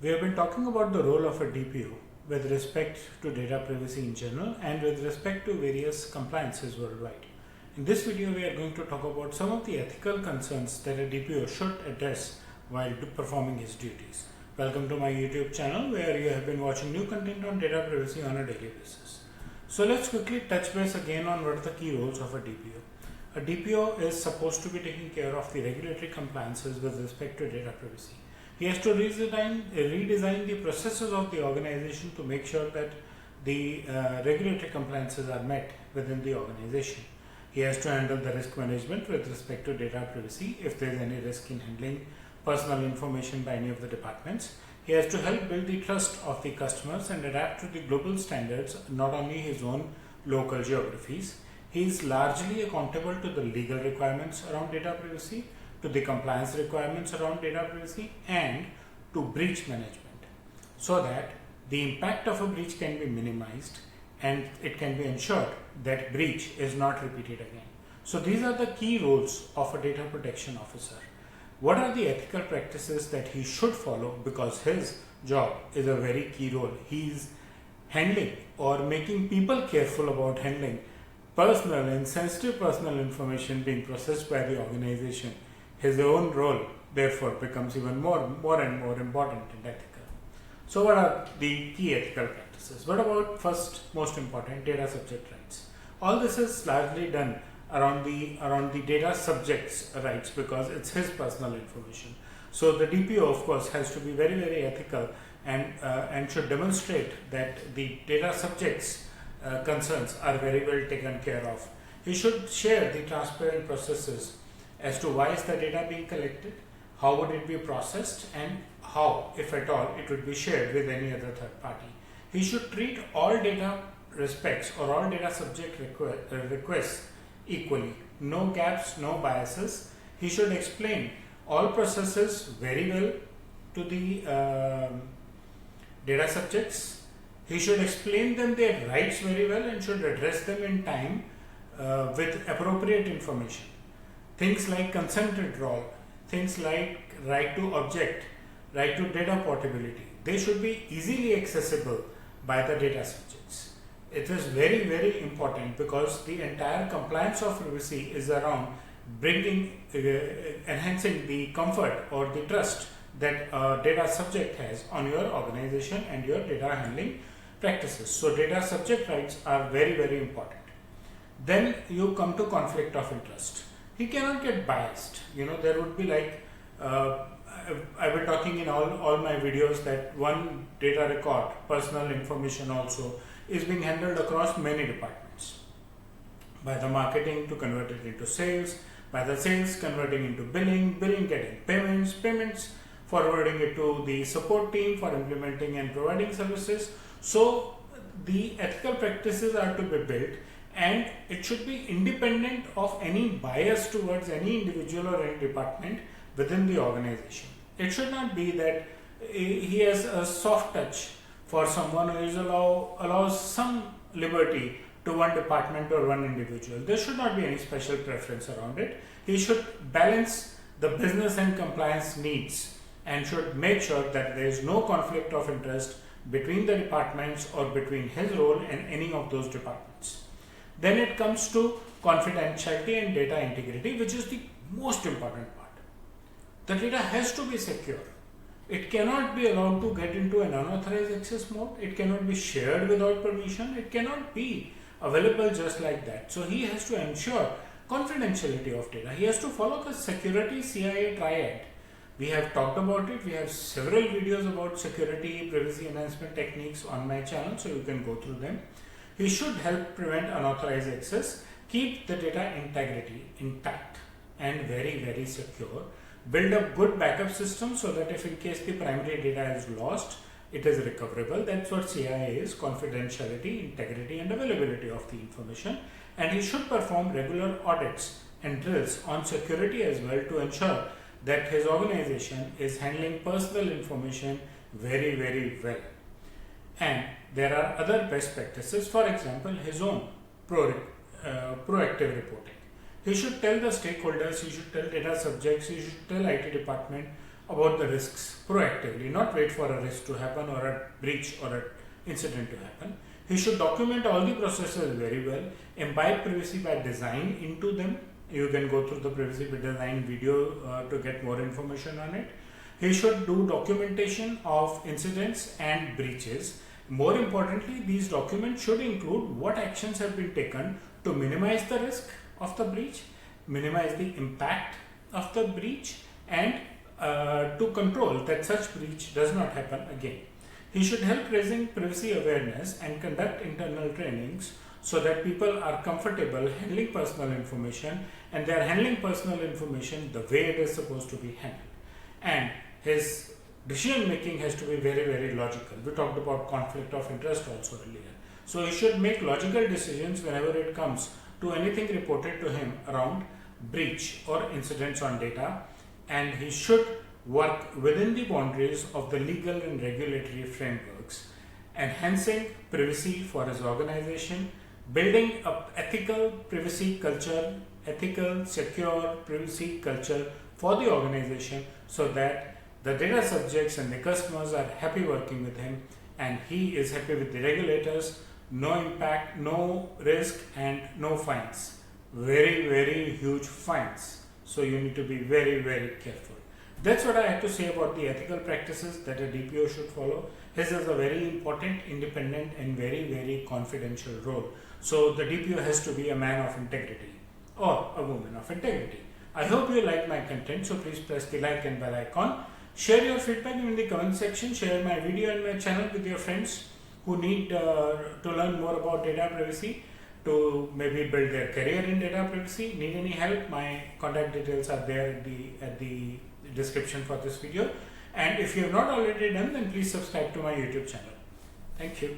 We have been talking about the role of a DPO with respect to data privacy in general and with respect to various compliances worldwide. In this video, we are going to talk about some of the ethical concerns that a DPO should address while performing his duties. Welcome to my YouTube channel where you have been watching new content on data privacy on a daily basis. So let's quickly touch base again on what are the key roles of a DPO. A DPO is supposed to be taking care of the regulatory compliances with respect to data privacy. He has to redesign the processes of the organization to make sure that the regulatory compliances are met within the organization. He has to handle the risk management with respect to data privacy if there is any risk in handling personal information by any of the departments. He has to help build the trust of the customers and adapt to the global standards, not only his own local geographies. He is largely accountable to the legal requirements around data privacy, to the compliance requirements around data privacy, and to breach management, so that the impact of a breach can be minimized and it can be ensured that breach is not repeated again. So these are the key roles of a data protection officer. What are the ethical practices that he should follow, because his job is a very key role. He is handling or making people careful about handling personal and sensitive personal information being processed by the organization. His own role therefore becomes even more and more important and ethical. So what are the key ethical practices? What about first most important, data subject rights? All this is largely done around the data subject's rights because it's his personal information. So the DPO of course has to be very ethical and should demonstrate that the data subjects concerns are very well taken care of. He should share the transparent processes as to why is the data being collected, how would it be processed, and how, if at all, it would be shared with any other third party. He should treat all data respects or all data subject requests equally. No gaps, no biases. He should explain all processes very well to the data subjects. He should explain them their rights very well and should address them in time with appropriate information. Things like consent withdrawal, things like right to object, right to data portability, they should be easily accessible by the data subjects. It is very important because the entire compliance of privacy is around enhancing the comfort or the trust that a data subject has on your organization and your data handling practices. So data subject rights are very important. Then you come to conflict of interest. He cannot get biased. There would be like, I've been talking in all my videos that one data record, personal information also, is being handled across many departments. By the marketing to convert it into sales, by the sales converting into billing getting payments forwarding it to the support team for implementing and providing services. So the ethical practices are to be built, and it should be independent of any bias towards any individual or any department within the organization. It should not be that he has a soft touch for someone who allows some liberty to one department or one individual. There should not be any special preference around it. He should balance the business and compliance needs and should make sure that there is no conflict of interest between the departments or between his role and any of those departments. Then it comes to confidentiality and data integrity, which is the most important part. The data has to be secure. It cannot be allowed to get into an unauthorized access mode. It cannot be shared without permission. It cannot be available just like that. So he has to ensure confidentiality of data. He has to follow the security CIA triad. We have talked about it. We have several videos about security privacy enhancement techniques on my channel, so you can go through them. He should help prevent unauthorized access, keep the data integrity intact and very secure, build a good backup system so that if in case the primary data is lost, it is recoverable. That's what CIA is: confidentiality, integrity and availability of the information. And he should perform regular audits and drills on security as well to ensure that his organization is handling personal information very well. And there are other best practices, for example, his own proactive reporting. He should tell the stakeholders, he should tell data subjects, he should tell IT department about the risks proactively, not wait for a risk to happen or a breach or an incident to happen. He should document all the processes very well, imbibe privacy by design into them. You can go through the privacy by design video to get more information on it. He should do documentation of incidents and breaches. More importantly, these documents should include what actions have been taken to minimize the risk of the breach, minimize the impact of the breach, and to control that such breach does not happen again. He should help raising privacy awareness and conduct internal trainings so that people are comfortable handling personal information and they are handling personal information the way it is supposed to be handled. And his decision making has to be very, very logical. We talked about conflict of interest also earlier. So he should make logical decisions whenever it comes to anything reported to him around breach or incidents on data, and he should work within the boundaries of the legal and regulatory frameworks, enhancing privacy for his organization, building up ethical privacy culture, ethical, secure privacy culture for the organization so that the data subjects and the customers are happy working with him and he is happy with the regulators. No impact, no risk, and no fines. Very, very huge fines. So you need to be very, very careful. That's what I had to say about the ethical practices that a DPO should follow. His is a very important, independent, and very, very confidential role. So the DPO has to be a man of integrity or a woman of integrity. I hope you like my content, so please press the like and bell icon. Share your feedback in the comment section. Share my video and my channel with your friends who need to learn more about data privacy, to maybe build their career in data privacy. Need any help? My contact details are there at the description for this video. And if you have not already done, then please subscribe to my YouTube channel. Thank you.